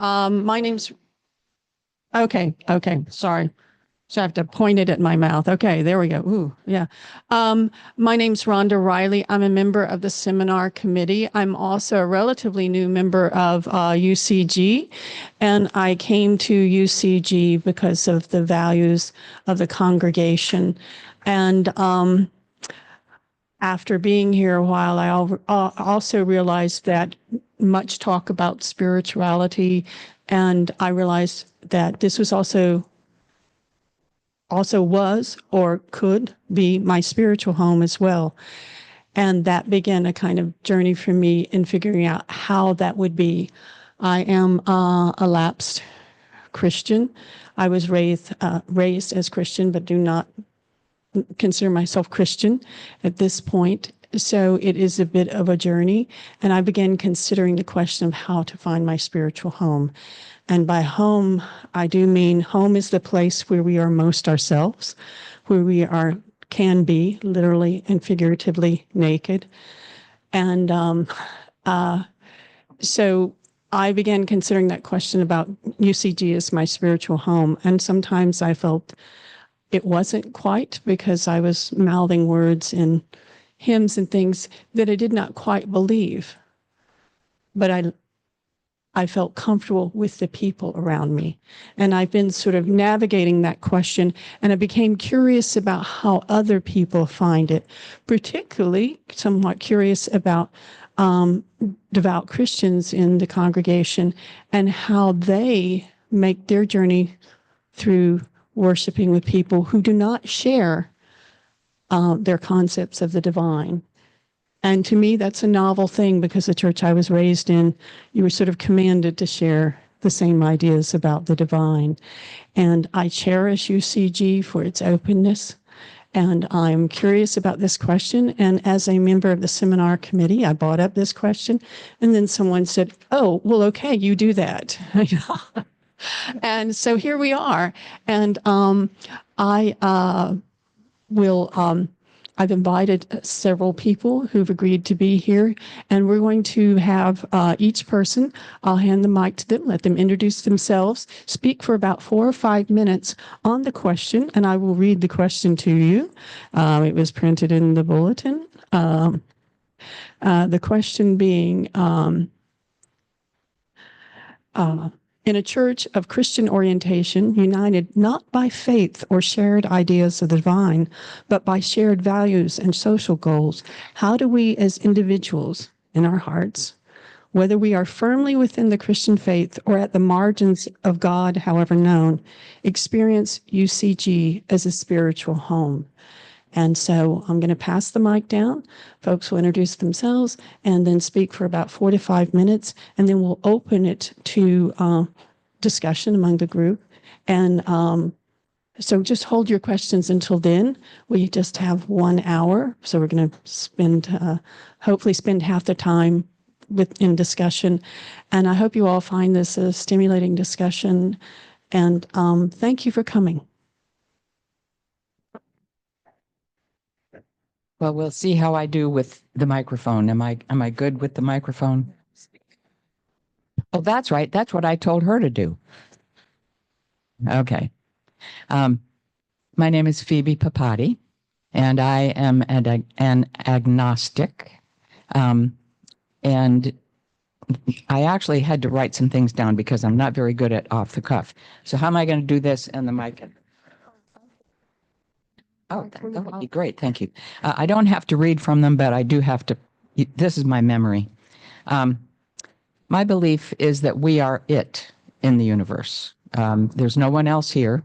My name's okay. Okay, sorry. So I have to point it at my mouth. Okay, there we go. Ooh, yeah. My name's Rhonda Riley. I'm a member of the seminar committee. I'm also a relatively new member of UCG, and I came to UCG because of the values of the congregation. And after being here a while, I also realized that much talk about spirituality, and I realized that this was also was or could be my spiritual home as well. And that began a kind of journey for me in figuring out how that would be. I am a lapsed Christian. I was raised as Christian, but do not consider myself Christian at this point. So it is a bit of a journey. And I began considering the question of how to find my spiritual home. And by home, I do mean home is the place where we are most ourselves, where we can be literally and figuratively naked. And so I began considering that question about UCG as my spiritual home. And sometimes I felt it wasn't quite, because I was mouthing words in hymns and things that I did not quite believe. But I felt comfortable with the people around me. And I've been sort of navigating that question, and I became curious about how other people find it, particularly somewhat curious about devout Christians in the congregation and how they make their journey through worshiping with people who do not share their concepts of the divine. And to me, that's a novel thing, because the church I was raised in, you were sort of commanded to share the same ideas about the divine. And I cherish UCG for its openness. And I'm curious about this question. And as a member of the seminar committee, I brought up this question. And then someone said, oh, well, okay, you do that. And so here we are. And I've invited several people who've agreed to be here, and we're going to have each person, I'll hand the mic to them, let them introduce themselves, speak for about 4 or 5 minutes on the question, and I will read the question to you. It was printed in the bulletin. The question being, in a church of Christian orientation, united not by faith or shared ideas of the divine, but by shared values and social goals, how do we as individuals in our hearts, whether we are firmly within the Christian faith or at the margins of God, however known, experience UCG as a spiritual home? And so I'm going to pass the mic down. Folks will introduce themselves and then speak for about 4 to 5 minutes, and then we'll open it to discussion among the group. And so just hold your questions until then. We just have 1 hour, so we're going to hopefully spend half the time in discussion. And I hope you all find this a stimulating discussion. And thank you for coming. Well, we'll see how I do with the microphone. Am I good with the microphone? Oh, that's right. That's what I told her to do. Okay. My name is Phoebe Papati, and I am an agnostic. And I actually had to write some things down because I'm not very good at off the cuff. So how am I going to do this and the mic? Oh, that would be great. Thank you. I don't have to read from them, but I do have to. This is my memory. My belief is that we are it in the universe. There's no one else here.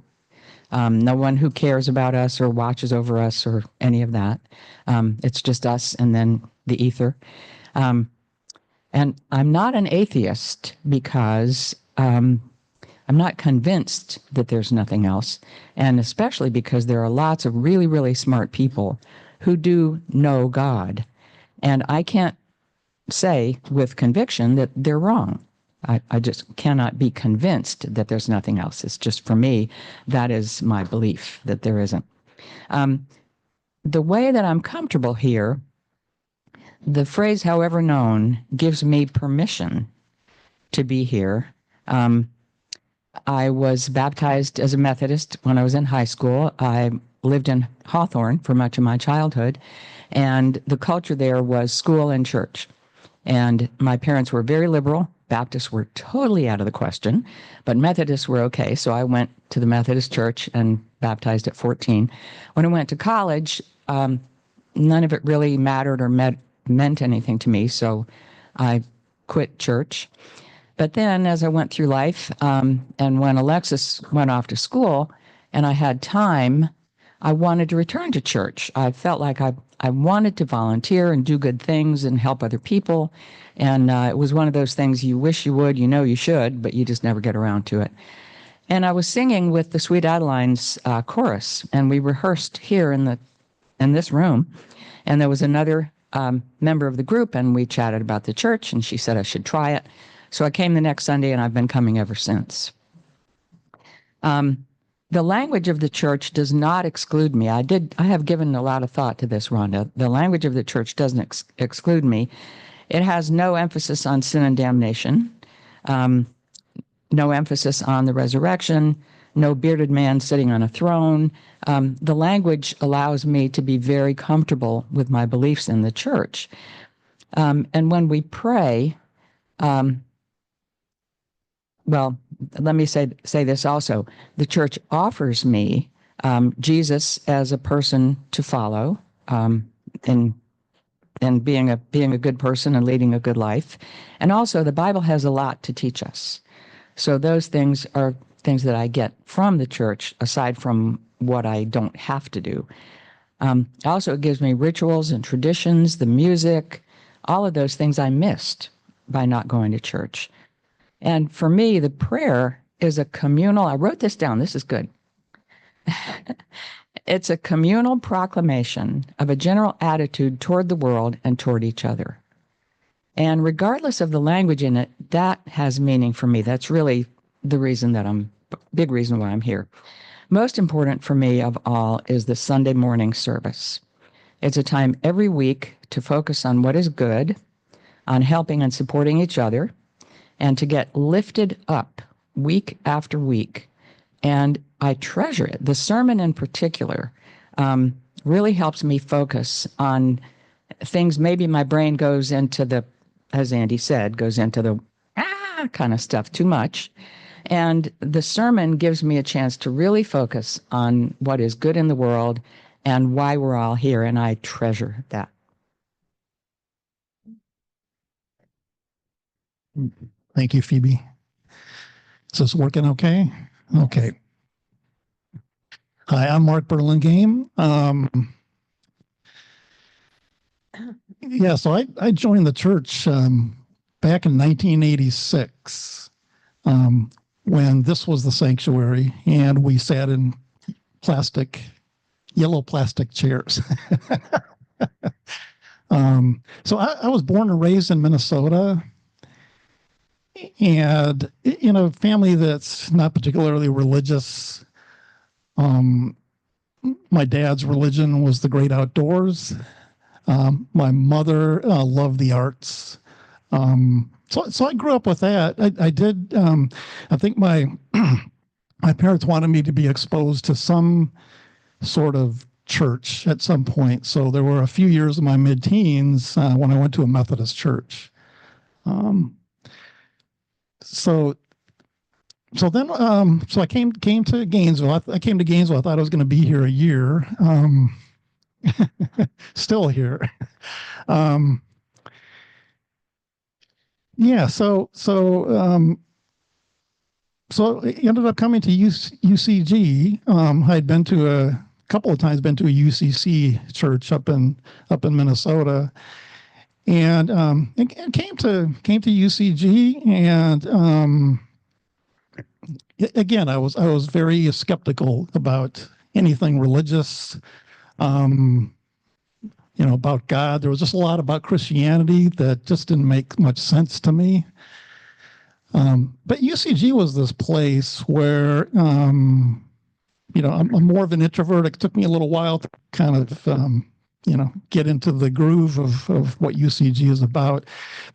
No one who cares about us or watches over us or any of that. It's just us and then the ether. And I'm not an atheist because I'm not convinced that there's nothing else, and especially because there are lots of really, really smart people who do know God, and I can't say with conviction that they're wrong. I just cannot be convinced that there's nothing else. It's just, for me, that is my belief, that there isn't. The way that I'm comfortable here, the phrase "however known" gives me permission to be here I was baptized as a Methodist when I was in high school. I lived in Hawthorne for much of my childhood, and the culture there was school and church. And my parents were very liberal. Baptists were totally out of the question, but Methodists were okay. So I went to the Methodist church and baptized at 14. When I went to college, none of it really mattered or meant anything to me. So I quit church. But then as I went through life, and when Alexis went off to school and I had time, I wanted to return to church. I felt like I wanted to volunteer and do good things and help other people. And it was one of those things you wish you would, you know you should, but you just never get around to it. And I was singing with the Sweet Adelines chorus, and we rehearsed here in this room. And there was another member of the group, and we chatted about the church, and she said I should try it. So I came the next Sunday, and I've been coming ever since. The language of the church does not exclude me. I have given a lot of thought to this, Rhonda. The language of the church doesn't exclude me. It has no emphasis on sin and damnation, no emphasis on the resurrection, no bearded man sitting on a throne. The language allows me to be very comfortable with my beliefs in the church. And when we pray, well, let me say this also. The church offers me Jesus as a person to follow, and being a good person and leading a good life. And also the Bible has a lot to teach us. So those things are things that I get from the church, aside from what I don't have to do. Also, it gives me rituals and traditions, the music, all of those things I missed by not going to church. And for me, the prayer is a communal, I wrote this down, this is good. It's a communal proclamation of a general attitude toward the world and toward each other. And regardless of the language in it, that has meaning for me. That's really the reason big reason why I'm here. Most important for me of all is the Sunday morning service. It's a time every week to focus on what is good, on helping and supporting each other, and to get lifted up week after week. And I treasure it. The sermon in particular really helps me focus on things. Maybe my brain goes into the, as Andy said, goes into the kind of stuff too much. And the sermon gives me a chance to really focus on what is good in the world and why we're all here. And I treasure that. Thank you, Phoebe. Is this working okay? Okay. Hi, I'm Mark Burlingame. So I joined the church back in 1986 when this was the sanctuary, and we sat in yellow plastic chairs. So I was born and raised in Minnesota, and in a family that's not particularly religious. My dad's religion was the great outdoors. My mother loved the arts. So I grew up with that. I did. I think my my parents wanted me to be exposed to some sort of church at some point. So there were a few years of my mid-teens when I went to a Methodist church. So then, I came to Gainesville. I came to Gainesville. I thought I was going to be here a year. Still here. So I ended up coming to UCG. I'd been to a couple of times, been to a UCC church up in Minnesota, and came to UCG, and again, I was very skeptical about anything religious, about God. There was just a lot about Christianity that just didn't make much sense to me. But UCG was this place where, I'm more of an introvert. It took me a little while to kind of get into the groove of what UCG is about.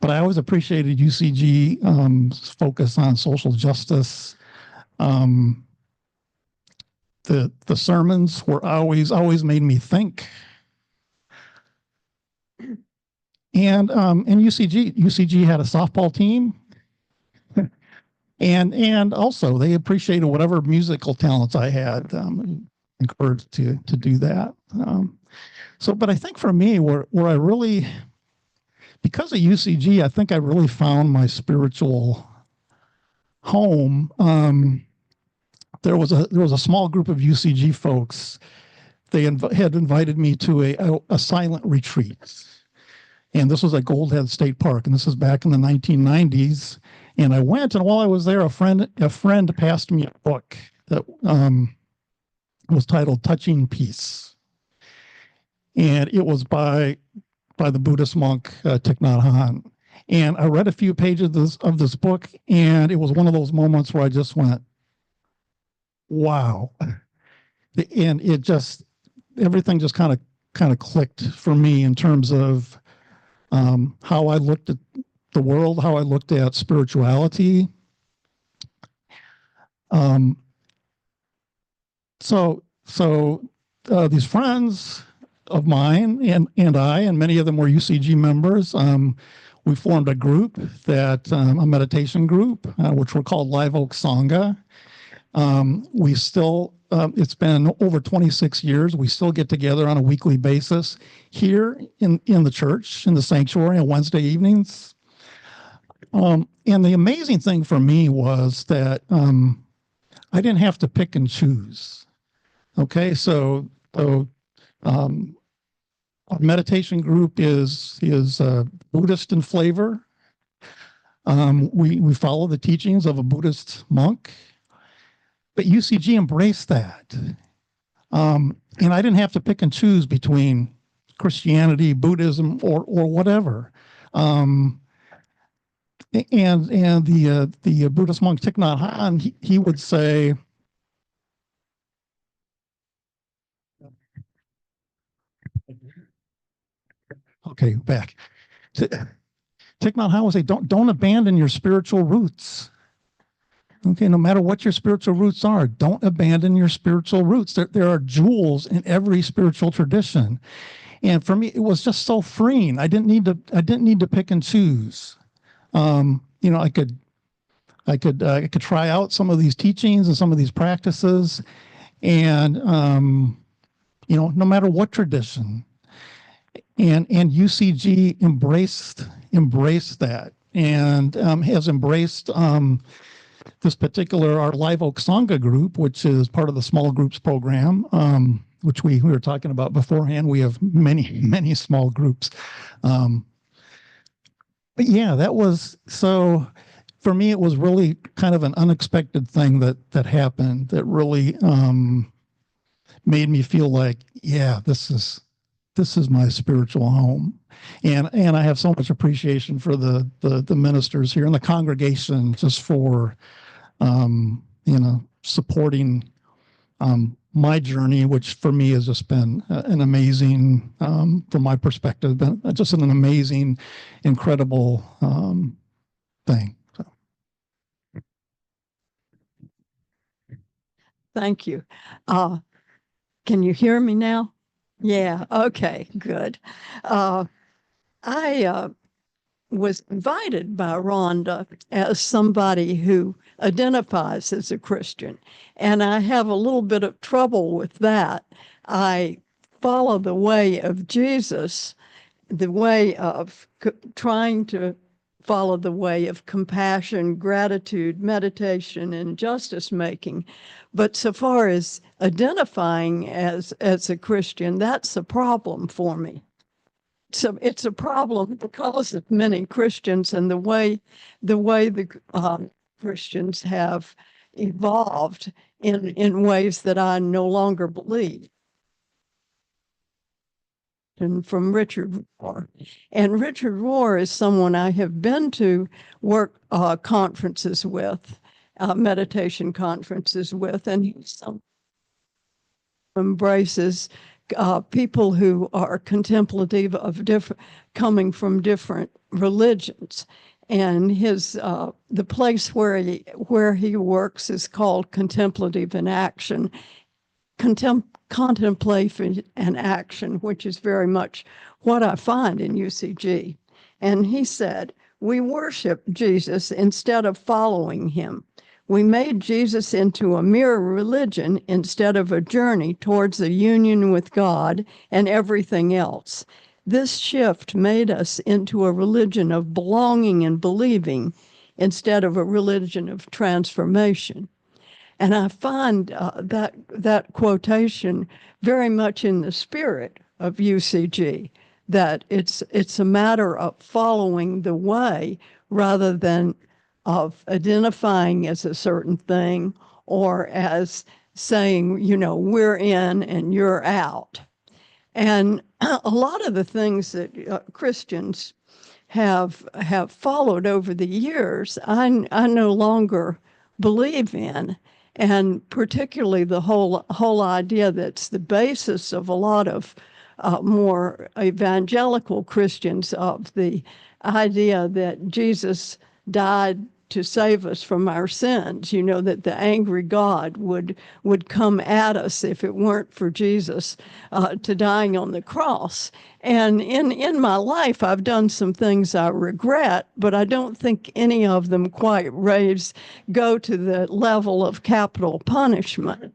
But I always appreciated UCG focus on social justice. The sermons were always made me think. And UCG had a softball team. And also they appreciated whatever musical talents I had, encouraged to do that. But I think for me, where I really, because of UCG, I think I really found my spiritual home. There was a small group of UCG folks. They had invited me to a silent retreat, and this was at Goldhead State Park, and this was back in the 1990s. And I went, and while I was there, a friend passed me a book that was titled "Touching Peace," and it was by the Buddhist monk Thich Nhat Hanh. And I read a few pages of this book, and it was one of those moments where I just went, "Wow!" And everything just kind of clicked for me in terms of how I looked at the world, how I looked at spirituality. These friends of mine and I, and many of them were UCG members, we formed a group a meditation group, which we're called Live Oak Sangha. We still, it's been over 26 years. We still get together on a weekly basis here in the church, in the sanctuary on Wednesday evenings. And the amazing thing for me was that I didn't have to pick and choose. Okay, so our meditation group is Buddhist in flavor. We follow the teachings of a Buddhist monk, but UCG embraced that. And I didn't have to pick and choose between Christianity, Buddhism, or whatever. And the Buddhist monk Thich Nhat Hanh, he would say, okay, back. Thich Nhat Hanh would say, don't abandon your spiritual roots. Okay, no matter what your spiritual roots are, don't abandon your spiritual roots. There are jewels in every spiritual tradition. And for me, it was just so freeing. I didn't need to pick and choose. I could try out some of these teachings and some of these practices, and no matter what tradition. And UCG embraced that, and has embraced this particular, our Live Oak Sangha group, which is part of the small groups program, which we were talking about beforehand. We have many small groups. But yeah, that was, so for me, it was really kind of an unexpected thing that happened that really made me feel like, yeah, this is my spiritual home. And I have so much appreciation for the ministers here and the congregation just for supporting my journey, which for me has just been an amazing, from my perspective, been just an amazing, incredible thing. So. Thank you. Can you hear me now? Yeah. Okay, good. I was invited by Rhonda as somebody who identifies as a Christian, and I have a little bit of trouble with that. I follow the way of Jesus, the way of trying to follow the way of compassion, gratitude, meditation, and justice making. But so far as identifying as a Christian, that's a problem for me. So it's a problem because of many Christians and the way the Christians have evolved in ways that I no longer believe. And from Richard Rohr. And Richard Rohr is someone I have been to work conferences with, meditation conferences with, and he embraces people who are contemplative of different, coming from different religions. And the place where he works is called Contemplative in Action, contemplation and action, which is very much what I find in UCG. And he said, we worship Jesus instead of following him. We made Jesus into a mere religion instead of a journey towards a union with God and everything else. This shift made us into a religion of belonging and believing instead of a religion of transformation. And I find that quotation very much in the spirit of UCG, that it's a matter of following the way rather than of identifying as a certain thing or as saying, we're in and you're out. And a lot of the things that Christians have followed over the years, I no longer believe in, and particularly the whole idea that's the basis of a lot of more evangelical Christians, of the idea that Jesus died to save us from our sins, that the angry God would come at us if it weren't for Jesus to dying on the cross. And in my life, I've done some things I regret, but I don't think any of them quite go to the level of capital punishment.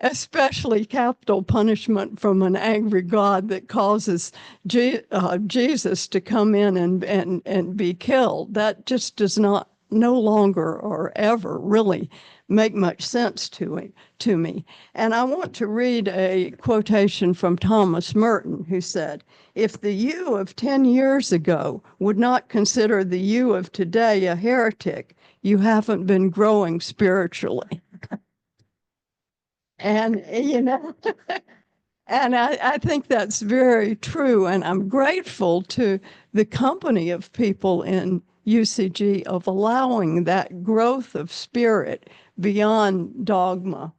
Especially capital punishment from an angry God that causes Jesus to come in and be killed. That just does not no longer or ever really make much sense to me. And I want to read a quotation from Thomas Merton, who said, if the you of 10 years ago would not consider the you of today a heretic, you haven't been growing spiritually. And, and I think that's very true. And I'm grateful to the company of people in UCG of allowing that growth of spirit beyond dogma,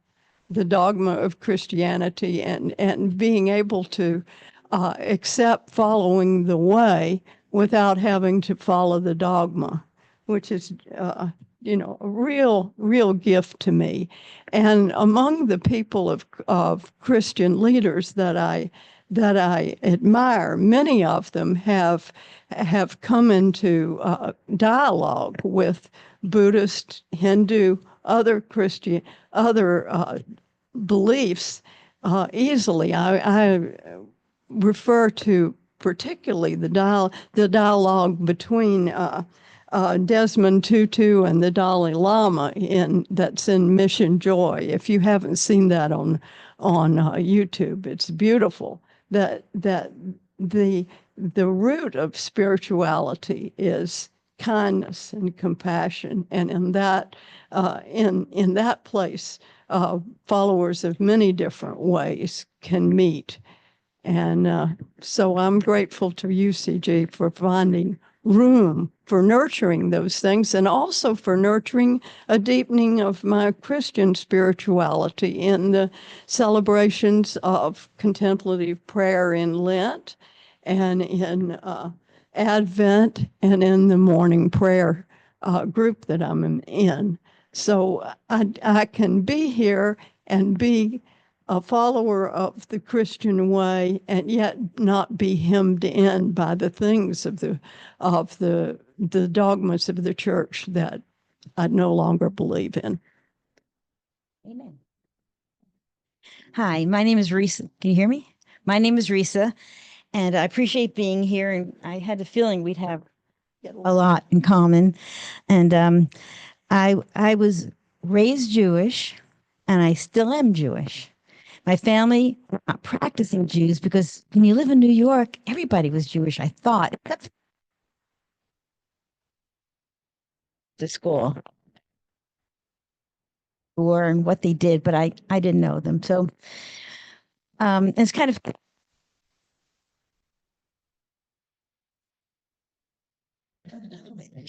the dogma of Christianity, and being able to accept following the way without having to follow the dogma, which is a real gift to me. And among the people of Christian leaders that I admire, many of them have come into dialogue with Buddhist, Hindu, other Christian, other beliefs easily. I refer to particularly the dialogue between Desmond Tutu and the Dalai Lama that's in Mission Joy. If you haven't seen that on YouTube, it's beautiful. That the root of spirituality is kindness and compassion, and in that place, followers of many different ways can meet. And so I'm grateful to UCG for finding room for nurturing those things, and also for nurturing a deepening of my Christian spirituality in the celebrations of contemplative prayer in Lent and in Advent and in the morning prayer group that I'm in. So I can be here and be a follower of the Christian way, and yet not be hemmed in by the things of the dogmas of the church that I no longer believe in. Amen. Hi, my name is Risa. Can you hear me? My name is Risa, and I appreciate being here. And I had a feeling we'd have a lot in common. And I was raised Jewish, and I still am Jewish. My family were not practicing Jews because when you live in New York, everybody was Jewish, I thought, except the school or and what they did, but I didn't know them. So it's kind of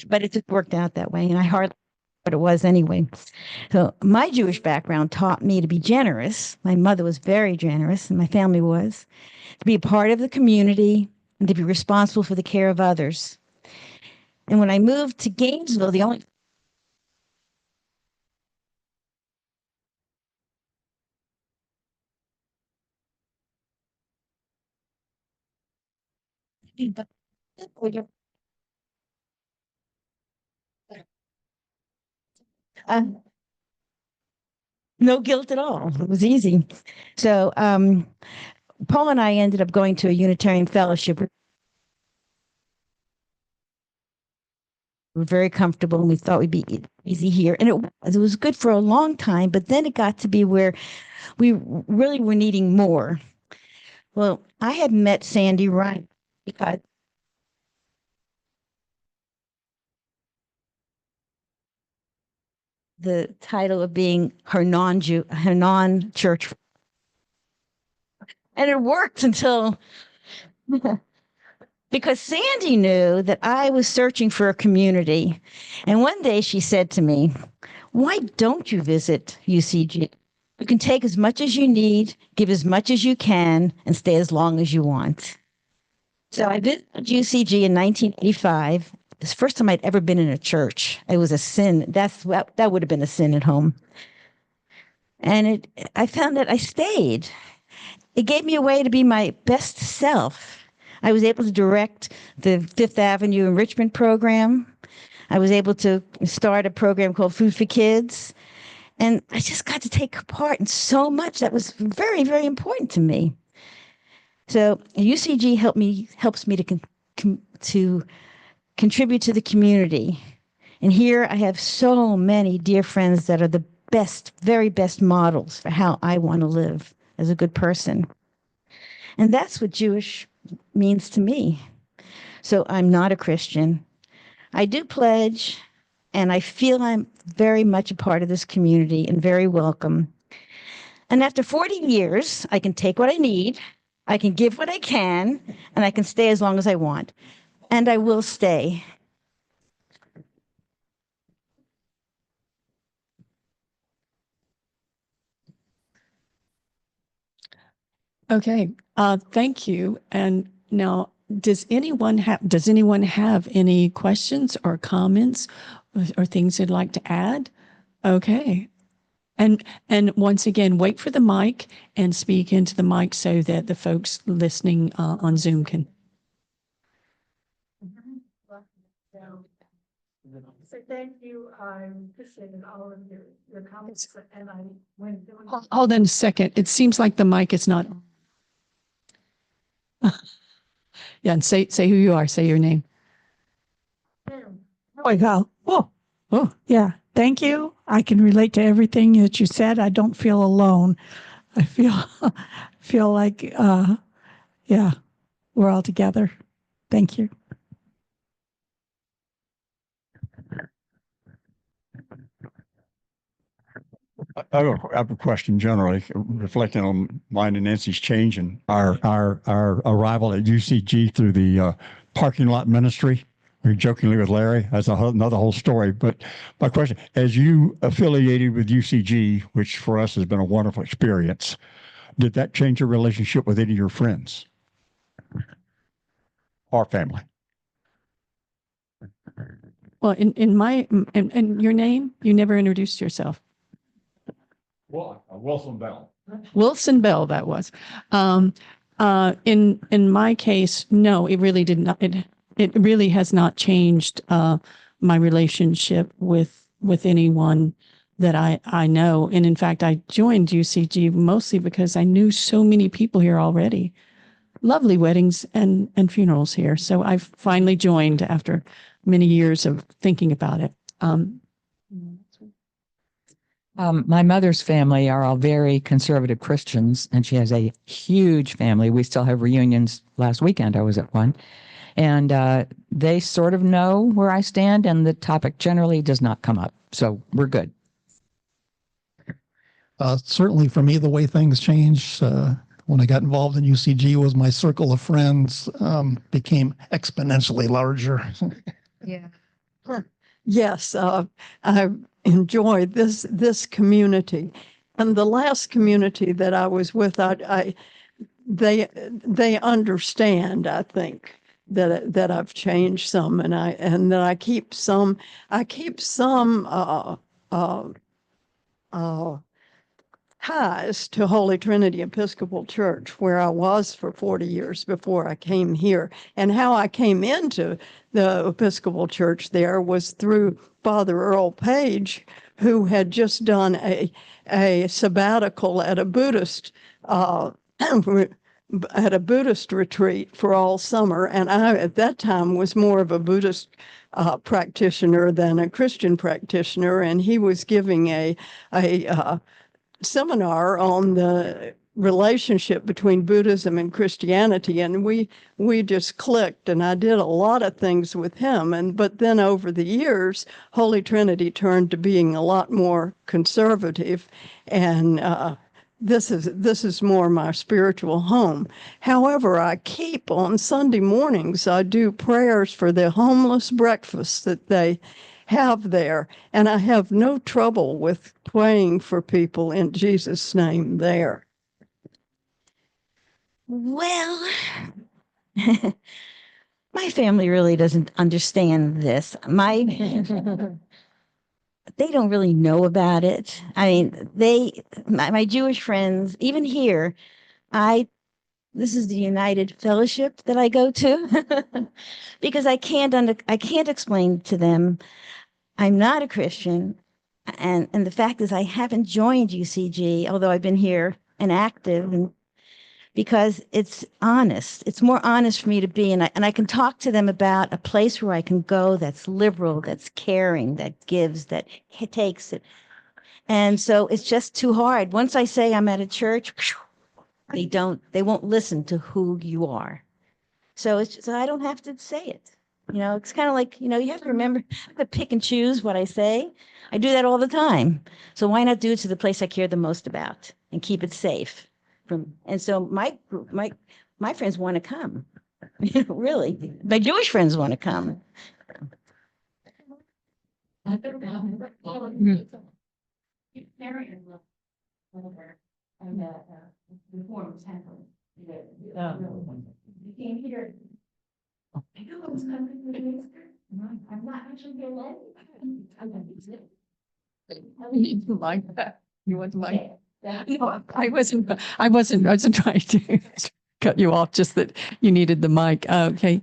but it just worked out that way. And I hardly but it was anyway. So my Jewish background taught me to be generous. My mother was very generous, and my family was, to be a part of the community and to be responsible for the care of others. And when I moved to Gainesville, the only uh, no guilt at all. It was easy. So Paul and I ended up going to a Unitarian fellowship. We were very comfortable, and we thought we'd be easy here. And it was good for a long time, but then it got to be where we really were needing more. Well, I had met Sandy Ryan because the title of being her non-church. And it worked until because Sandy knew that I was searching for a community. And one day she said to me, "Why don't you visit UCG? You can take as much as you need, give as much as you can, and stay as long as you want." So I visited UCG in 1985. It's the first time I'd ever been in a church. It was a sin. That would have been a sin at home. And I found that I stayed. It gave me a way to be my best self. I was able to direct the Fifth Avenue Enrichment Program. I was able to start a program called Food for Kids. And I just got to take part in so much that was very, very important to me. So UCG helps me to contribute to the community. And here I have so many dear friends that are the best, very best models for how I want to live as a good person. And that's what Jewish means to me. So I'm not a Christian. I do pledge, and I feel I'm very much a part of this community and very welcome. And after 40 years, I can take what I need, I can give what I can, and I can stay as long as I want. And I will stay. Okay, thank you. And now, does anyone have any questions or comments or things they'd like to add? Okay. And once again, wait for the mic and speak into the mic so that the folks listening on Zoom can. So thank you. I appreciated all of your comments, and I went. Hold on a second. It seems like the mic is not. Yeah, and say who you are. Say your name. Oh, yeah. Oh, yeah. Thank you. I can relate to everything that you said. I don't feel alone. I feel like, yeah, we're all together. Thank you. I have a question generally, reflecting on mine and Nancy's change and our arrival at UCG through the parking lot ministry. We were jokingly with Larry. That's another whole story. But my question, as you affiliated with UCG, which for us has been a wonderful experience, did that change your relationship with any of your friends or family? Well, in your name, you never introduced yourself. Well, Wilson Bell. Wilson Bell, that was. In my case, no, it really did not. It really has not changed my relationship with anyone that I know. And in fact, I joined UCG mostly because I knew so many people here already. Lovely weddings and funerals here. So I've finally joined after many years of thinking about it. My mother's family are all very conservative Christians, and she has a huge family. We still have reunions. Last weekend, I was at one. And they sort of know where I stand, and the topic generally does not come up. So we're good. Certainly for me, the way things changed when I got involved in UCG was my circle of friends became exponentially larger. Yeah. Yes, enjoy this community. And the last community that I was with, they understand, I think, that I've changed some, and that I keep some ties to Holy Trinity Episcopal Church, where I was for 40 years before I came here. And how I came into the Episcopal Church there was through Father Earl Page, who had just done a sabbatical at a Buddhist at a Buddhist retreat for all summer. And I, at that time, was more of a Buddhist practitioner than a Christian practitioner. And he was giving a seminar on the relationship between Buddhism and Christianity, and we just clicked, and I did a lot of things with him. But then over the years, Holy Trinity turned to being a lot more conservative, and this is more my spiritual home. However, I keep on Sunday mornings, I do prayers for the homeless breakfast that they have there, and I have no trouble with praying for people in Jesus' name there. Well, my family really doesn't understand this. They don't really know about it. I mean, my Jewish friends, even here, this is the United Fellowship that I go to because I can't explain to them I'm not a Christian. And the fact is I haven't joined UCG, although I've been here and active, and because it's honest. It's more honest for me to be, and I can talk to them about a place where I can go that's liberal, that's caring, that gives, that takes it. And so it's just too hard. Once I say I'm at a church, they won't listen to who you are. So I don't have to say it. It's kind of like, you have to remember to pick and choose what I say. I do that all the time. So why not do it to the place I care the most about and keep it safe? And so my friends want to come. Really, my Jewish friends want to come. You like that? You want like that? No, I wasn't trying to cut you off, just that you needed the mic. Okay.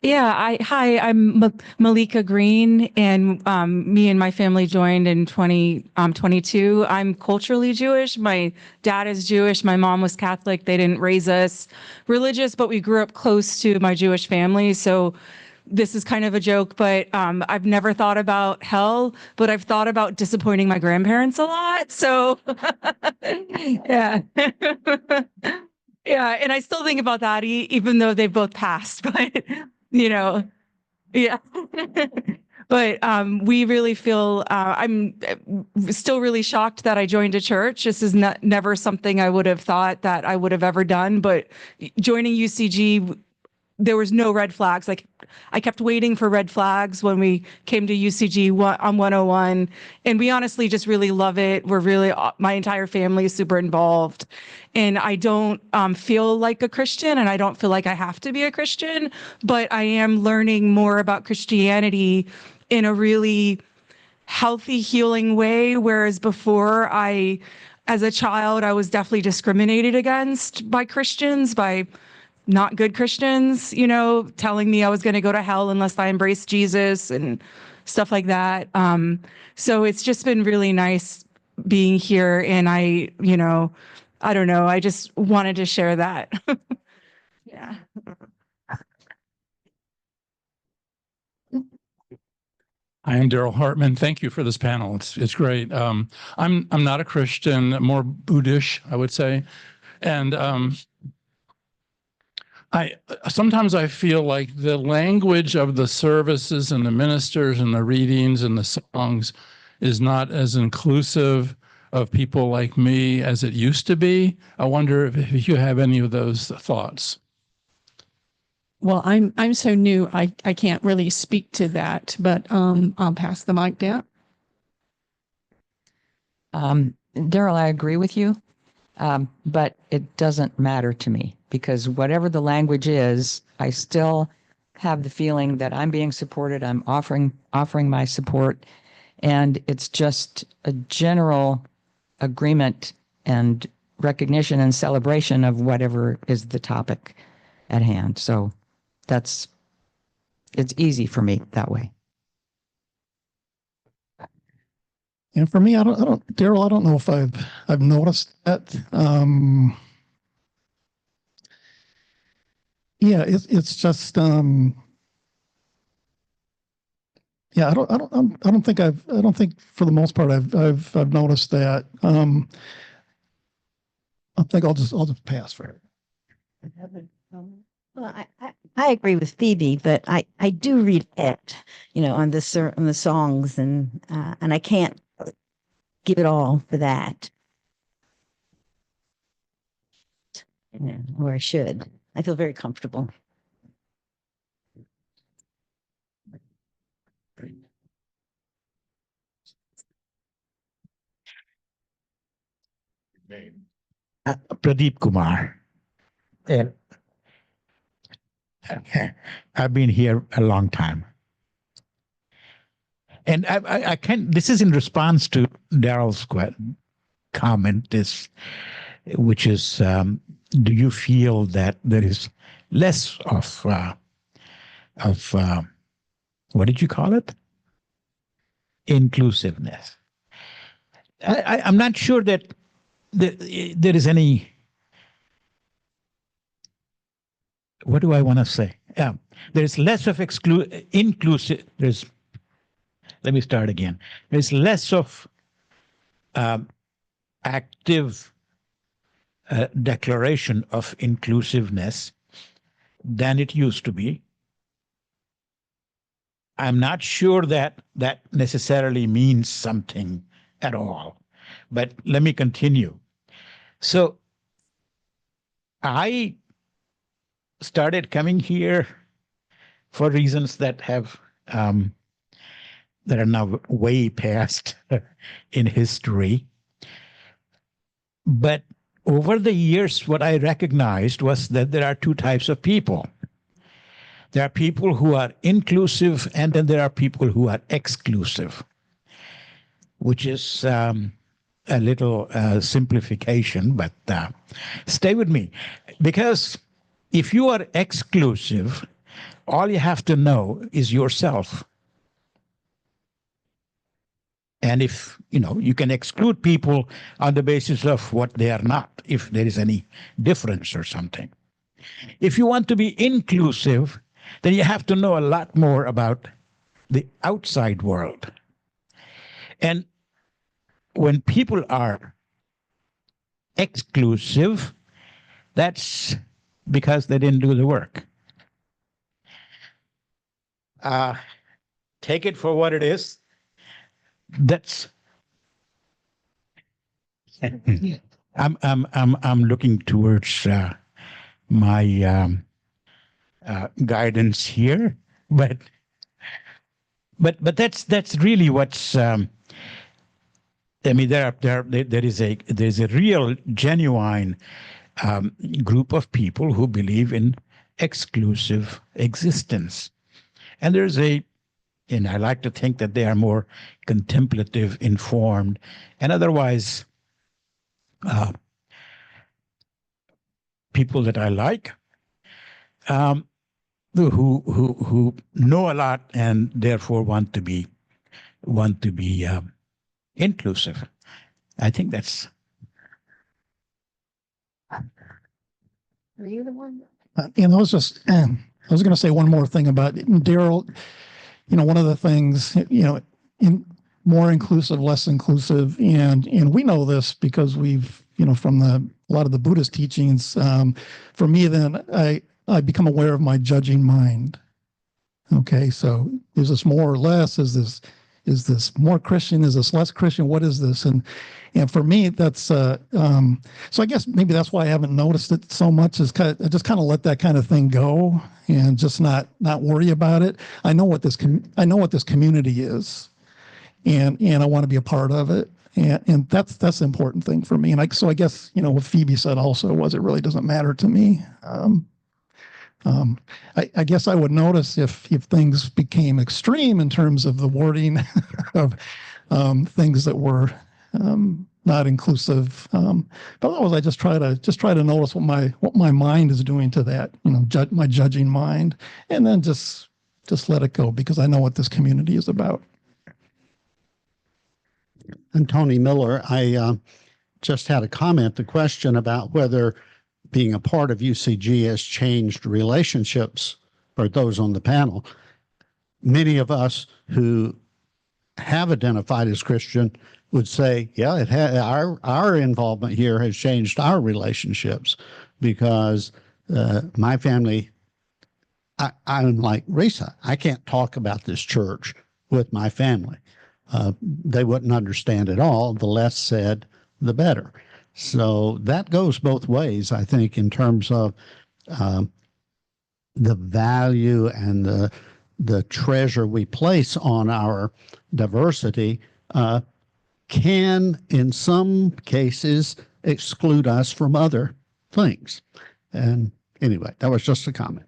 Yeah. Hi, I'm Malika Green, and me and my family joined in 2022. I'm culturally Jewish. My dad is Jewish. My mom was Catholic. They didn't raise us religious, but we grew up close to my Jewish family. So this is kind of a joke, but I've never thought about hell, but I've thought about disappointing my grandparents a lot. So yeah. Yeah. And I still think about that, even though they've both passed, but yeah. But we really feel I'm still really shocked that I joined a church. This is never something I would have thought that I would have ever done, but joining UCG, there was no red flags. Like, I kept waiting for red flags when we came to UCG on 101, and we honestly just really love it. We're really, my entire family is super involved, and I don't feel like a Christian, and I don't feel like I have to be a Christian, but I am learning more about Christianity in a really healthy, healing way. Whereas before, as a child, I was definitely discriminated against by Christians, by not good Christians, telling me I was going to go to hell unless I embraced Jesus and stuff like that. So it's just been really nice being here. And I don't know, I just wanted to share that. Yeah. I am Daryl Hartman. Thank you for this panel. It's great. I'm not a Christian, more Buddhist, I would say. And sometimes I feel like the language of the services and the ministers and the readings and the songs is not as inclusive of people like me as it used to be. I wonder if you have any of those thoughts. Well, I'm so new, I can't really speak to that, but I'll pass the mic down. Daryl, I agree with you, but it doesn't matter to me because whatever the language is, I still have the feeling that I'm being supported. I'm offering my support, and it's just a general agreement and recognition and celebration of whatever is the topic at hand. So it's easy for me that way. And for me, Daryl, I don't know if I've noticed that. Yeah, it's just, yeah, I don't think for the most part I've noticed that. I think I'll just pass for it. Well, I agree with Phoebe, but I do read it, on the songs, and I can't give it all for that, or I should. I feel very comfortable. Pradeep Kumar. And I've been here a long time. And I can, this is in response to Daryl's comment, which is, do you feel that there is less of what did you call it? Inclusiveness. I'm not sure that there is any, what do I want to say? Yeah, there's less of inclusive, let me start again. There's less of active declaration of inclusiveness than it used to be. I'm not sure that that necessarily means something at all, but let me continue. So I started coming here for reasons that have that are now way past in history. But over the years, what I recognized was that there are two types of people. There are people who are inclusive, and then there are people who are exclusive, which is a little simplification, but stay with me. Because if you are exclusive, all you have to know is yourself. And if, you can exclude people on the basis of what they are not, if there is any difference or something. If you want to be inclusive, then you have to know a lot more about the outside world. And when people are exclusive, that's because they didn't do the work. Take it for what it is. That's I'm looking towards my guidance here, but that's really what's. I mean, there is a real genuine group of people who believe in exclusive existence, and there's and I like to think that they are more contemplative, informed, and otherwise people that I like, who know a lot and therefore want to be inclusive. I think that's. Are you the one? I was going to say one more thing about Daryl. One of the things, in more inclusive, less inclusive, and we know this because we've, from a lot of the Buddhist teachings. For me, then I become aware of my judging mind. Okay, so is this more or less? Is this more Christian? Is this less Christian? What is this? And for me, that's so I guess maybe that's why I haven't noticed it so much. Is I just kind of let that kind of thing go and just not worry about it. I know what this community is, and I want to be a part of it. And that's the important thing for me. And so I guess, what Phoebe said also was it really doesn't matter to me. I guess I would notice if things became extreme in terms of the wording of things that were not inclusive. But otherwise, I just try to notice what my mind is doing to that, my judging mind, and then just let it go because I know what this community is about. I'm Tony Miller. I just had a comment, the question about whether being a part of UCG has changed relationships for those on the panel. Many of us who have identified as Christian would say, yeah, it our involvement here has changed our relationships because my family, I'm like Risa, I can't talk about this church with my family. They wouldn't understand at all. The less said, the better. So that goes both ways, I think, in terms of the value and the treasure we place on our diversity can, in some cases, exclude us from other things. And anyway, that was just a comment.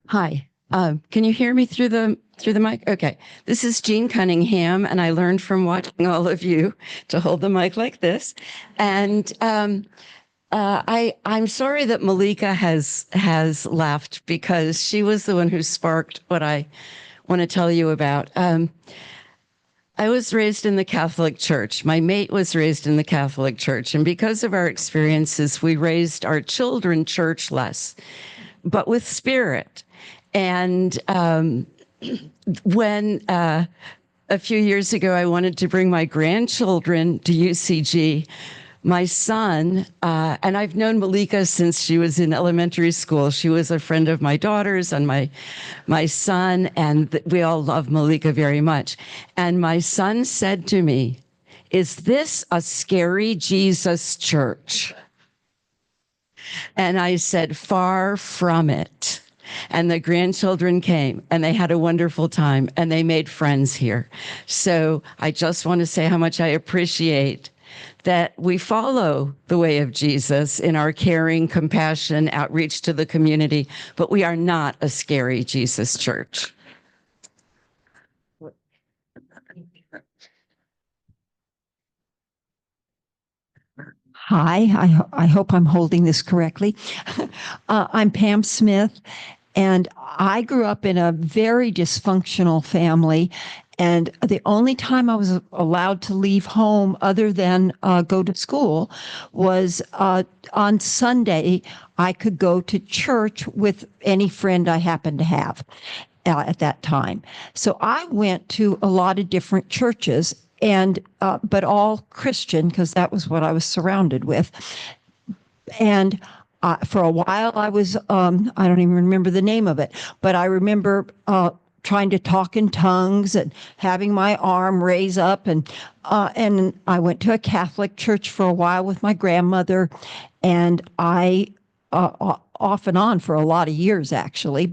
Hi. Can you hear me through the mic? Okay. This is Jean Cunningham, and I learned from watching all of you to hold the mic like this. And I'm sorry that Malika has left because she was the one who sparked what I want to tell you about. I was raised in the Catholic Church. My mate was raised in the Catholic Church, and because of our experiences, we raised our children churchless, but with spirit. And when a few years ago I wanted to bring my grandchildren to UCG, my son, and I've known Malika since she was in elementary school. She was a friend of my daughter's and my son, and we all love Malika very much. And my son said to me, "Is this a scary Jesus church?" And I said, "Far from it." And the grandchildren came and they had a wonderful time and they made friends here. So I just want to say how much I appreciate that we follow the way of Jesus in our caring, compassion, outreach to the community, but we are not a scary Jesus church. Hi, I hope I'm holding this correctly. I'm Pam Smith, and I grew up in a very dysfunctional family. And the only time I was allowed to leave home other than go to school was on Sunday. I could go to church with any friend I happened to have at that time. So I went to a lot of different churches, and but all Christian because that was what I was surrounded with. And for a while I was, I don't even remember the name of it, but I remember trying to talk in tongues and having my arm raise up. And I went to a Catholic church for a while with my grandmother, and I off and on for a lot of years, actually.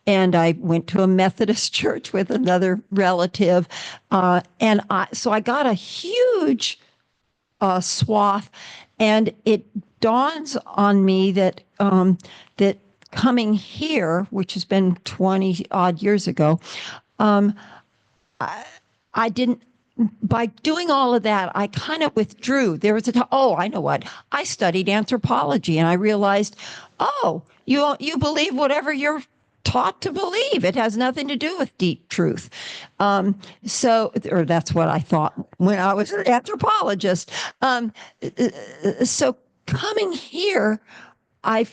And I went to a Methodist church with another relative. So I got a huge swath, and it dawns on me that that coming here, which has been 20 odd years ago, I didn't, by doing all of that, I kind of withdrew. There was I know what, I studied anthropology, and I realized, you believe whatever you're taught to believe. It has nothing to do with deep truth. Or that's what I thought when I was an anthropologist. So coming here, I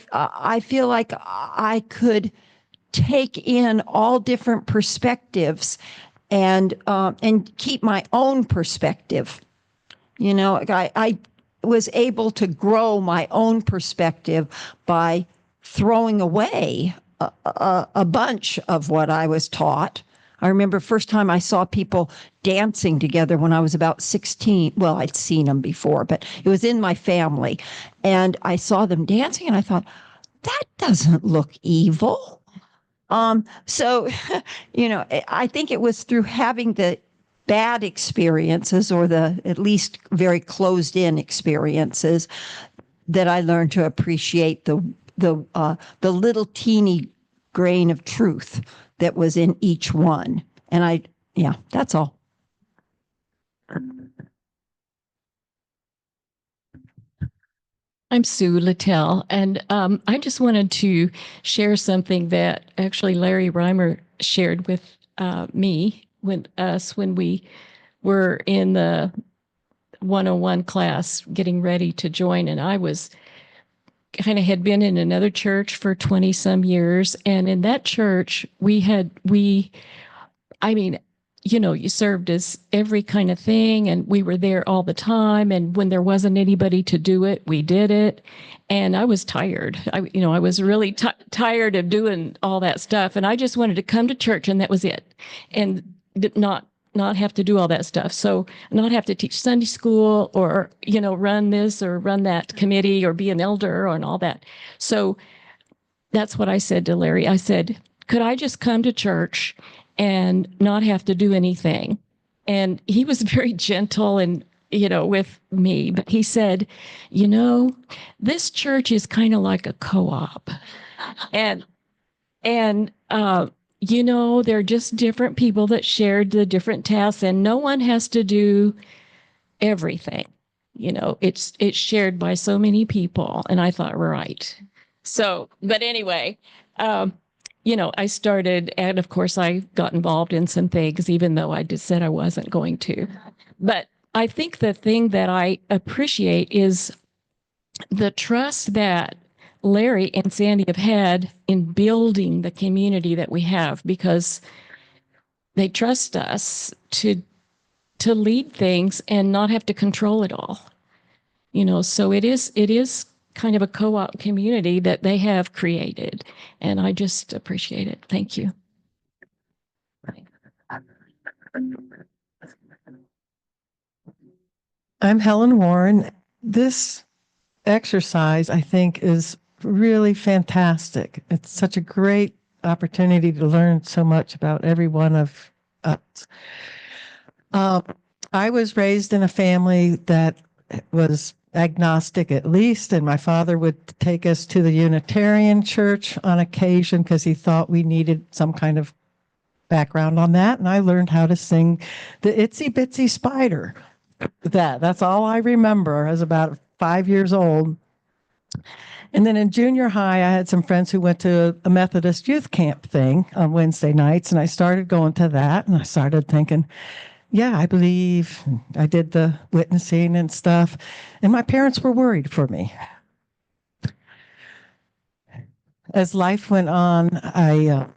feel like I could take in all different perspectives and keep my own perspective. I was able to grow my own perspective by throwing away a bunch of what I was taught. I remember first time I saw people dancing together when I was about 16. Well, I'd seen them before, but it was in my family. And I saw them dancing and I thought, that doesn't look evil. So, I think it was through having the bad experiences or the at least very closed in experiences that I learned to appreciate the little teeny grain of truth that was in each one. And yeah, that's all. I'm Sue Littell, and I just wanted to share something that actually Larry Reimer shared with me when we were in the 101 class getting ready to join, and I was had been in another church for 20 some years, and in that church you served as every kind of thing, and we were there all the time. And when there wasn't anybody to do it, we did it. And I was tired. I was really tired of doing all that stuff. And I just wanted to come to church, and that was it. And not have to do all that stuff. So not have to teach Sunday school or, run this or run that committee or be an elder and all that. So that's what I said to Larry. I said, could I just come to church and not have to do anything? And he was very gentle and, with me, but he said, this church is kind of like a co-op. And they're just different people that shared the different tasks, and no one has to do everything. It's shared by so many people. And I thought, right. So, but anyway, I started, and of course I got involved in some things, even though I just said I wasn't going to. But I think the thing that I appreciate is the trust that Larry and Sandy have had in building the community that we have, because they trust us to lead things and not have to control it all. So it is kind of a co-op community that they have created, and I just appreciate it. Thank you. I'm Helen Warren. This exercise, I think, is really fantastic. It's such a great opportunity to learn so much about every one of us. I was raised in a family that was agnostic, at least, and my father would take us to the Unitarian Church on occasion because he thought we needed some kind of background on that. And I learned how to sing the Itsy Bitsy Spider. That's all I remember. I was about 5 years old. And then in junior high, I had some friends who went to a Methodist youth camp thing on Wednesday nights, and I started going to that, and I started thinking, yeah, I believe. I did the witnessing and stuff, and my parents were worried for me. As life went on, that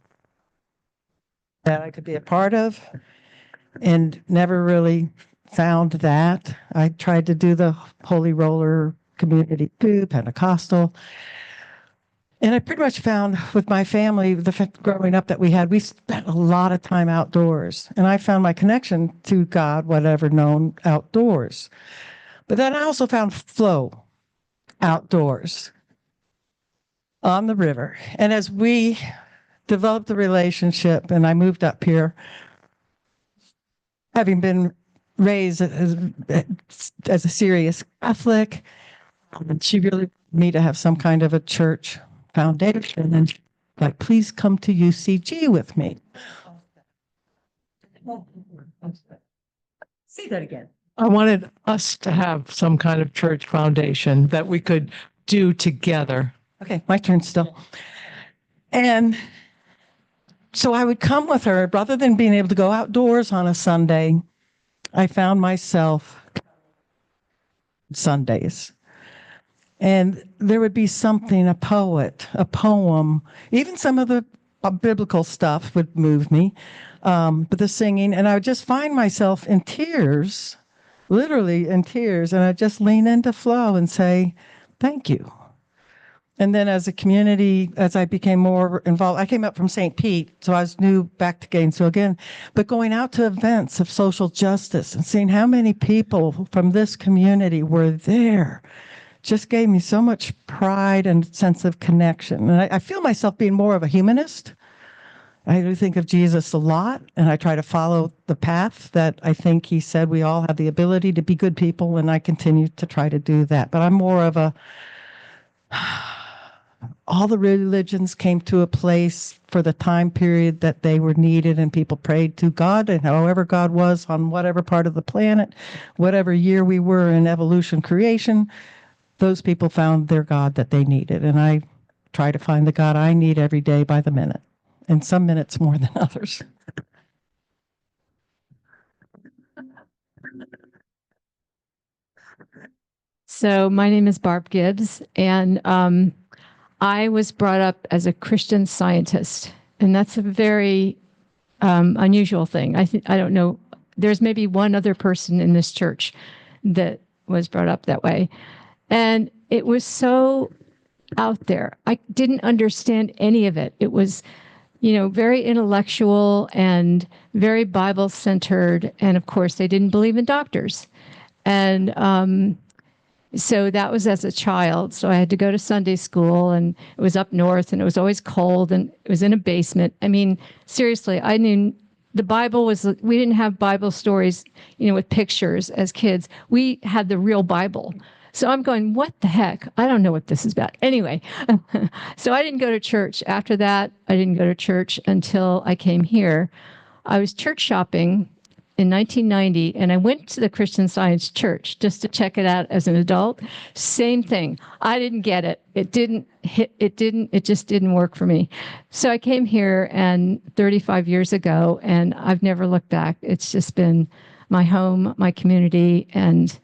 I could be a part of, and never really found that. I tried to do the Holy Roller community too, Pentecostal. And I pretty much found with my family, the fact growing up that we spent a lot of time outdoors. And I found my connection to God, whatever known, outdoors. But then I also found flow outdoors on the river. And as we developed the relationship and I moved up here, having been raised as a serious Catholic, she really wanted me to have some kind of a church foundation, and like, please come to UCG with me. Say that again. I wanted us to have some kind of church foundation that we could do together. Okay, my turn still. And so I would come with her, rather than being able to go outdoors on a Sunday. I found myself Sundays. And there would be something, a poet, a poem, even some of the biblical stuff would move me, but the singing, and I would just find myself in tears, literally in tears, and I'd just lean into flow and say, thank you. And then as a community, as I became more involved, I came up from St. Pete, so I was new back to Gainesville again, but going out to events of social justice and seeing how many people from this community were there just gave me so much pride and sense of connection. And I feel myself being more of a humanist I do think of Jesus a lot, and I try to follow the path that I think he said we all have the ability to be good people, and I continue to try to do that. But I'm more of a all the religions came to a place for the time period that they were needed, and people prayed to God, and however God was on whatever part of the planet, whatever year we were in evolution creation, those people found their God that they needed. And I try to find the God I need every day by the minute, and some minutes more than others. So my name is Barb Gibbs, and I was brought up as a Christian Scientist, and that's a very unusual thing. I don't know. There's maybe one other person in this church that was brought up that way, and it was so out there. I didn't understand any of it. It was, very intellectual and very Bible centered, and of course, they didn't believe in doctors, and so that was as a child. So I had to go to Sunday school, and it was up north, and it was always cold, and it was in a basement. I mean, seriously, I knew the Bible was, we didn't have Bible stories, with pictures as kids. We had the real Bible. So I'm going, what the heck? I don't know what this is about. Anyway, so I didn't go to church. After that, I didn't go to church until I came here. I was church shopping in 1990, and I went to the Christian Science Church just to check it out as an adult. Same thing. I didn't get it. It just didn't work for me. So I came here 35 years ago, and I've never looked back. It's just been my home, my community, and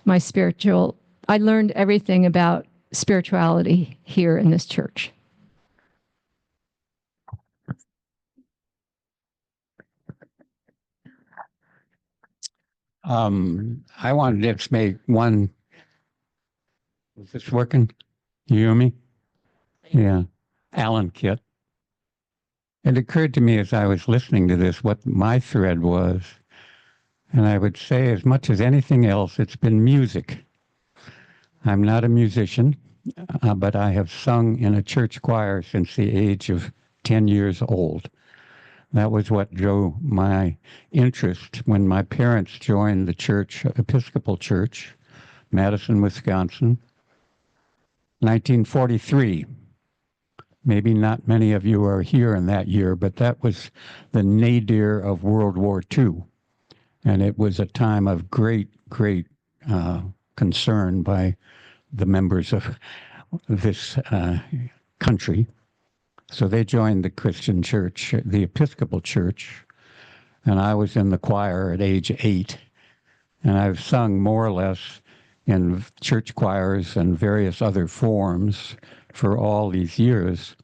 my spiritual. I learned everything about spirituality here in this church. I wanted to just make one. Is this working? You hear me? Yeah. Allen kit. It occurred to me as I was listening to this what my thread was. And I would say, as much as anything else, it's been music. I'm not a musician, but I have sung in a church choir since the age of 10 years old. That was what drove my interest when my parents joined the church, Episcopal Church, Madison, Wisconsin, 1943. Maybe not many of you are here in that year, but that was the nadir of World War II. And it was a time of great concern by the members of this country. So they joined the Christian church, the Episcopal Church, and I was in the choir at age 8. And I've sung more or less in church choirs and various other forms for all these years.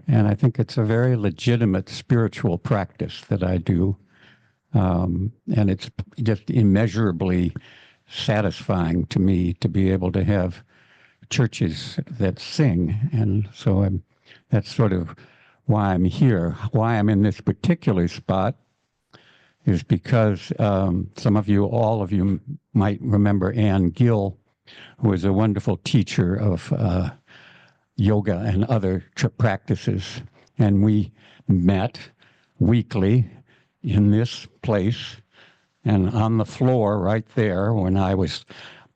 And I think it's a very legitimate spiritual practice that I do. And it's just immeasurably satisfying to me to be able to have churches that sing. And so that's sort of why I'm here. Why I'm in this particular spot is because some of you, all of you might remember Ann Gill, who was a wonderful teacher of yoga and other practices. And we met weekly in this place and on the floor right there when I was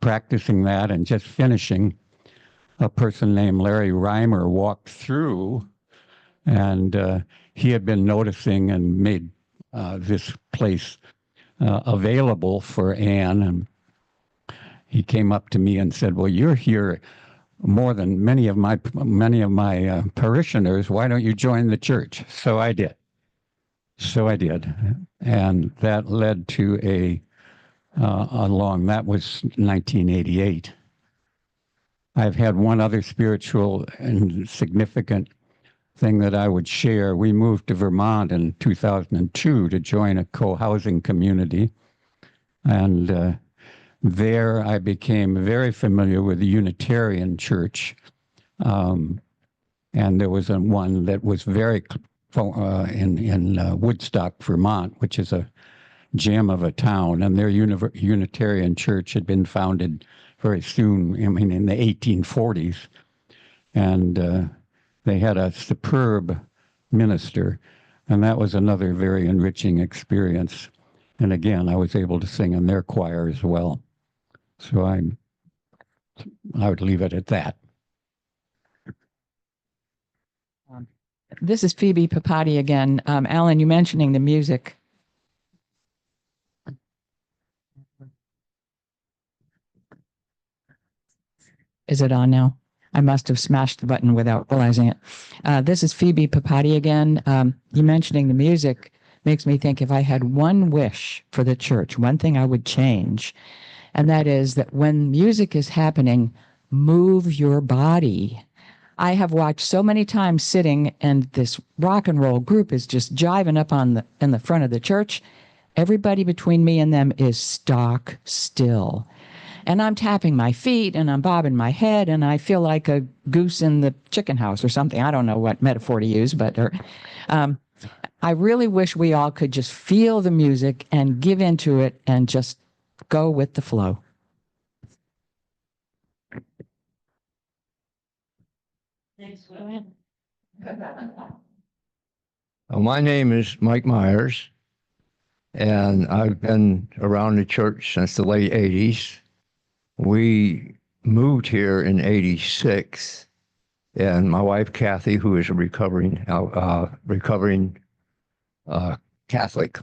practicing that and just finishing. A person named Larry Reimer walked through, and he had been noticing and made this place available for Anne. And he came up to me and said, "Well, you're here more than many of my parishioners. Why don't you join the church?" So I did. And that led to that was 1988. I've had one other spiritual and significant thing that I would share. We moved to Vermont in 2002 to join a co-housing community. And there I became very familiar with the Unitarian Church. And there was one that was very in Woodstock, Vermont, which is a gem of a town. And their Unitarian Church had been founded very soon, in the 1840s. And they had a superb minister, And that was another very enriching experience. And again, I was able to sing in their choir as well. So I would leave it at that. This is Phoebe Papati again. Alan, you mentioning the music. Is it on now? I must have smashed the button without realizing it. This is Phoebe Papati again. You mentioning the music makes me think if I had one wish for the church, one thing I would change, and that is that when music is happening, move your body. I have watched so many times sitting and this rock and roll group is just jiving up in the front of the church. Everybody between me and them is stock still. And I'm tapping my feet and I'm bobbing my head and I feel like a goose in the chicken house or something. I don't know what metaphor to use, but I really wish we all could just feel the music and give into it and just go with the flow. Thanks. Go ahead. My name is Mike Myers, and I've been around the church since the late 80s. We moved here in 86, and my wife, Kathy, who is a recovering Catholic.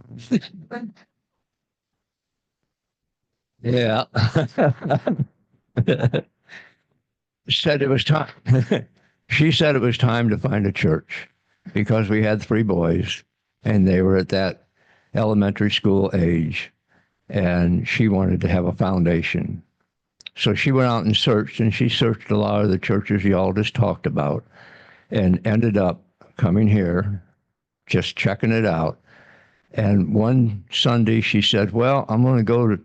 Yeah. Said it was time. She said it was time to find a church because we had 3 boys and they were at that elementary school age and she wanted to have a foundation. So she went out and she searched a lot of the churches you all just talked about and ended up coming here, just checking it out. And one Sunday she said, well, I'm going to go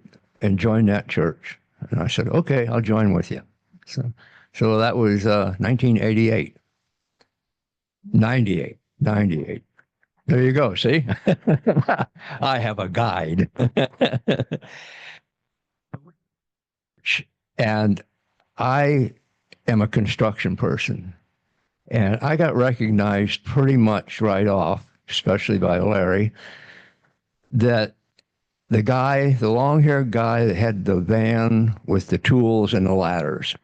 and join that church. And I said, okay, I'll join with you. So that was 1988. 98. There you go, see? I have a guide. And I am a construction person. And I got recognized pretty much right off, especially by Larry, that the long-haired guy that had the van with the tools and the ladders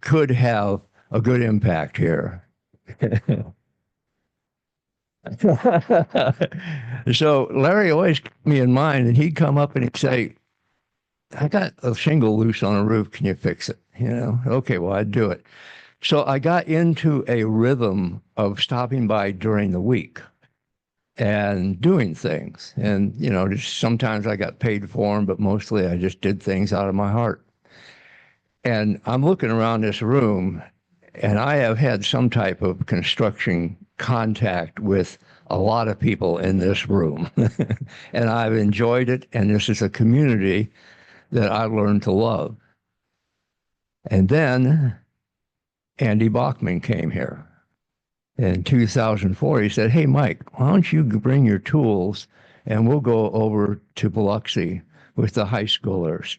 could have a good impact here. So Larry always kept me in mind, and he'd come up and he'd say, I got a shingle loose on a roof. Can you fix it? Okay, well, I'd do it. So I got into a rhythm of stopping by during the week and doing things. And, just sometimes I got paid for them, but mostly I just did things out of my heart. And I'm looking around this room, and I have had some type of construction contact with a lot of people in this room. And I've enjoyed it, and this is a community that I learned to love. And then Andy Bachman came here. In 2004, he said, hey, Mike, why don't you bring your tools and we'll go over to Biloxi with the high schoolers.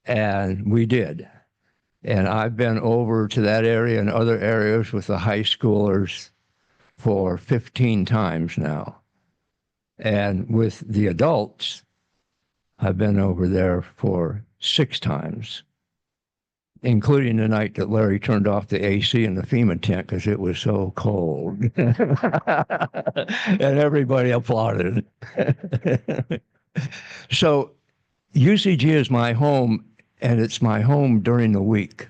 And we did. And I've been over to that area and other areas with the high schoolers for 15 times now. And with the adults, I've been over there for 6 times, including the night that Larry turned off the AC in the FEMA tent because it was so cold. And everybody applauded. So UCG is my home, and it's my home during the week.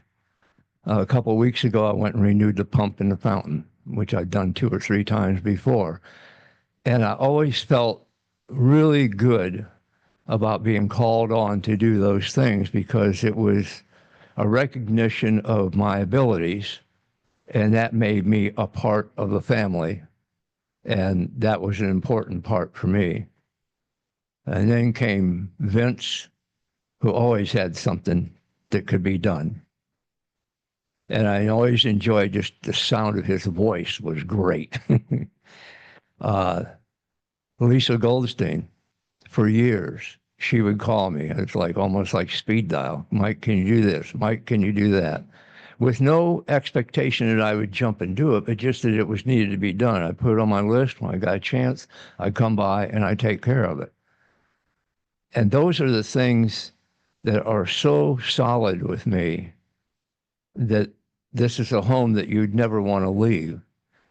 A couple of weeks ago, I went and renewed the pump in the fountain, which I've done 2 or 3 times before. And I always felt really good about being called on to do those things because it was a recognition of my abilities, and that made me a part of the family. And that was an important part for me. And then came Vince, who always had something that could be done. And I always enjoyed just the sound of his voice was great. Lisa Goldstein, for years, she would call me. It's like almost like speed dial. Mike, can you do this? Mike, can you do that? with no expectation that I would jump and do it, but just that it was needed to be done. I put it on my list. When I got a chance, I come by and I take care of it. And those are the things that are so solid with me that this is a home that you'd never want to leave.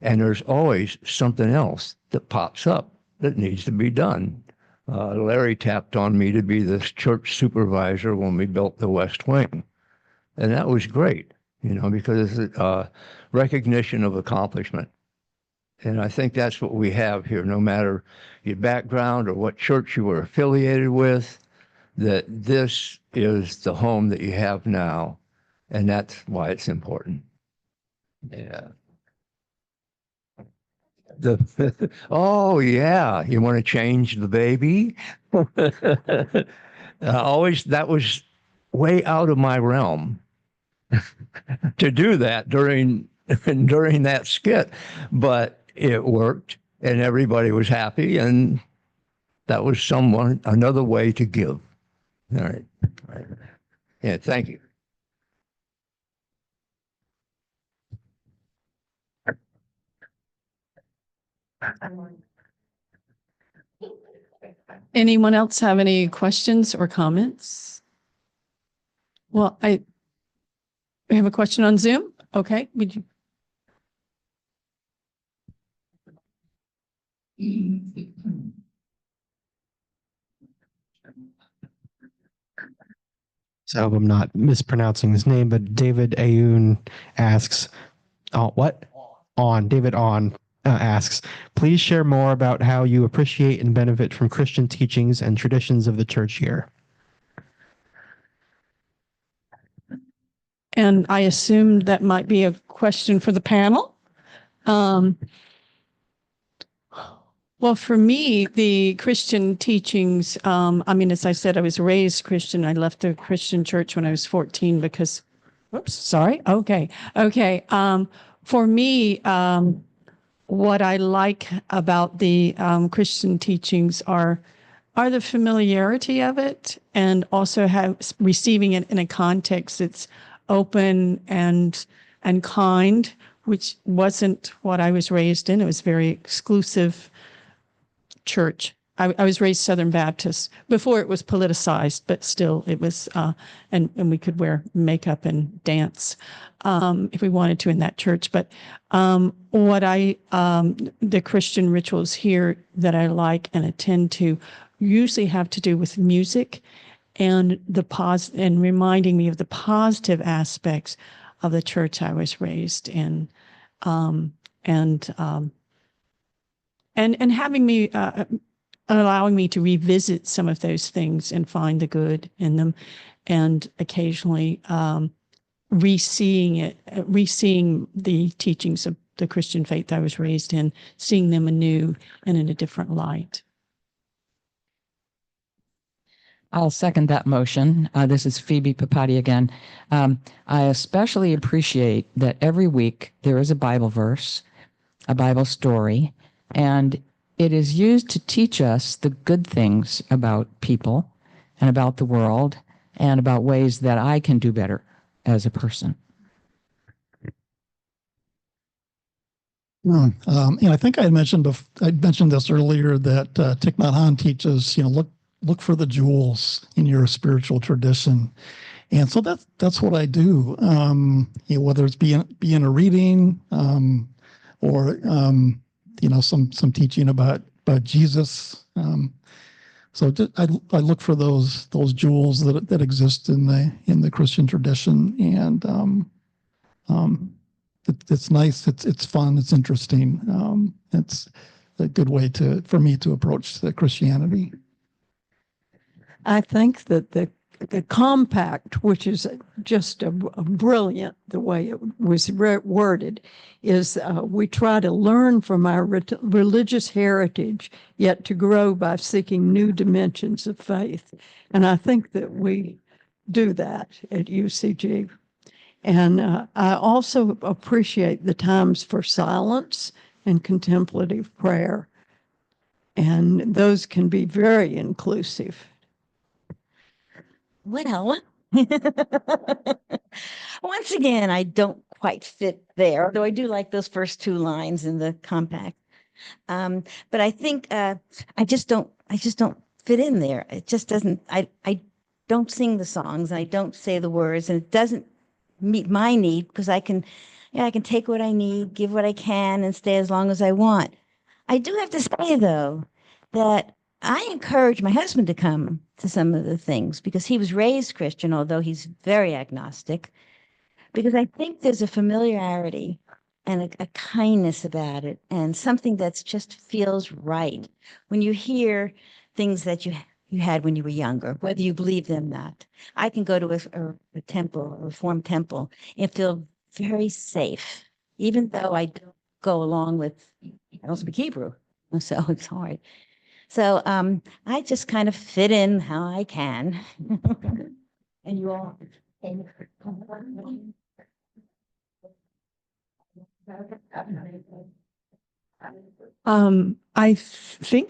And there's always something else that pops up that needs to be done. Larry tapped on me to be the church supervisor when we built the West Wing. And that was great, because it's recognition of accomplishment. And I think that's what we have here, no matter your background or what church you were affiliated with, that this is the home that you have now. And that's why it's important. Yeah. Oh, yeah. You want to change the baby? That was way out of my realm to do that during that skit, but it worked and everybody was happy, and that was another way to give. All right. Yeah, thank you. Anyone else have any questions or comments? Well, we have a question on Zoom. Okay, would you? So I hope I'm not mispronouncing his name, but David Ayoun asks, David asks, please share more about how you appreciate and benefit from Christian teachings and traditions of the church year. And I assume that might be a question for the panel. Well, for me, the Christian teachings, as I said, I was raised Christian. I left the Christian church when I was 14 because, whoops, sorry. Okay. For me, what I like about the Christian teachings are the familiarity of it, and also receiving it in a context that's open and kind, which wasn't what I was raised in. It was very exclusive church. I was raised Southern Baptist before it was politicized, but still it was, and we could wear makeup and dance if we wanted to in that church. But the Christian rituals here that I like and attend to usually have to do with music and and reminding me of the positive aspects of the church I was raised in, and having me allowing me to revisit some of those things and find the good in them, and occasionally reseeing the teachings of the Christian faith I was raised in, seeing them anew and in a different light. I'll second that motion. This is Phoebe Papati again. I especially appreciate that every week there is a Bible verse, a Bible story, and it is used to teach us the good things about people and about the world and about ways that I can do better as a person. And I think I mentioned this earlier, that Thich Nhat Hanh teaches, look for the jewels in your spiritual tradition. And so that's what I do, whether it's be in a reading or some teaching about Jesus. So I look for those jewels that exist in the Christian tradition, and it's nice, it's fun, it's interesting. It's a good way for me to approach the Christianity. I think that the compact, which is just a brilliant, the way it was worded, is we try to learn from our religious heritage, yet to grow by seeking new dimensions of faith. And I think that we do that at UCG. And I also appreciate the times for silence and contemplative prayer. And those can be very inclusive. Well, Once again, I don't quite fit there, though I do like those first two lines in the compact. But I think I just don't fit in there. It just doesn't. I don't sing the songs. I don't say the words, and it doesn't meet my need because I can take what I need, give what I can, and stay as long as I want. I do have to say though that I encourage my husband to come to some of the things because he was raised Christian, although he's very agnostic. Because I think there's a familiarity and a kindness about it, and something that's just feels right when you hear things that you had when you were younger, whether you believe them or not. I can go to a temple, a Reformed temple, and feel very safe, even though I don't go along with, I don't speak Hebrew, so it's hard. So I just kind of fit in how I can. And you all. Think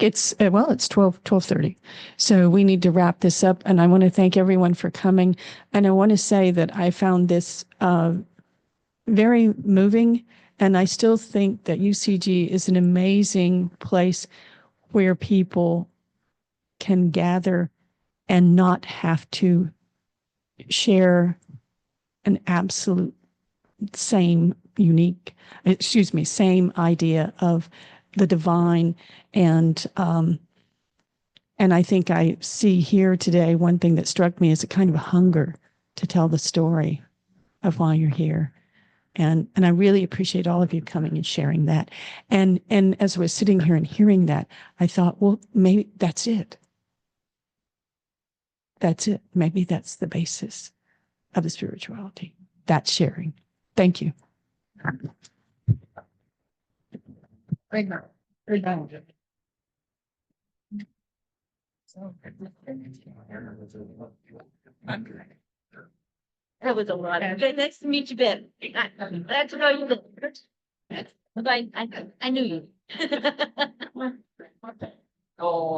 it's 12:30. So we need to wrap this up. And I want to thank everyone for coming. And I want to say that I found this very moving. And I still think that UCG is an amazing place where people can gather and not have to share an absolute same idea of the divine. And I think I see here today, one thing that struck me is a kind of a hunger to tell the story of why you're here. And I really appreciate all of you coming and sharing that. And as I was sitting here and hearing that, I thought, well, maybe that's it. That's it. Maybe that's the basis of the spirituality. That's sharing. Thank you. That was a lot. Okay, nice to meet you, Ben. Glad to know you. I knew you. Oh,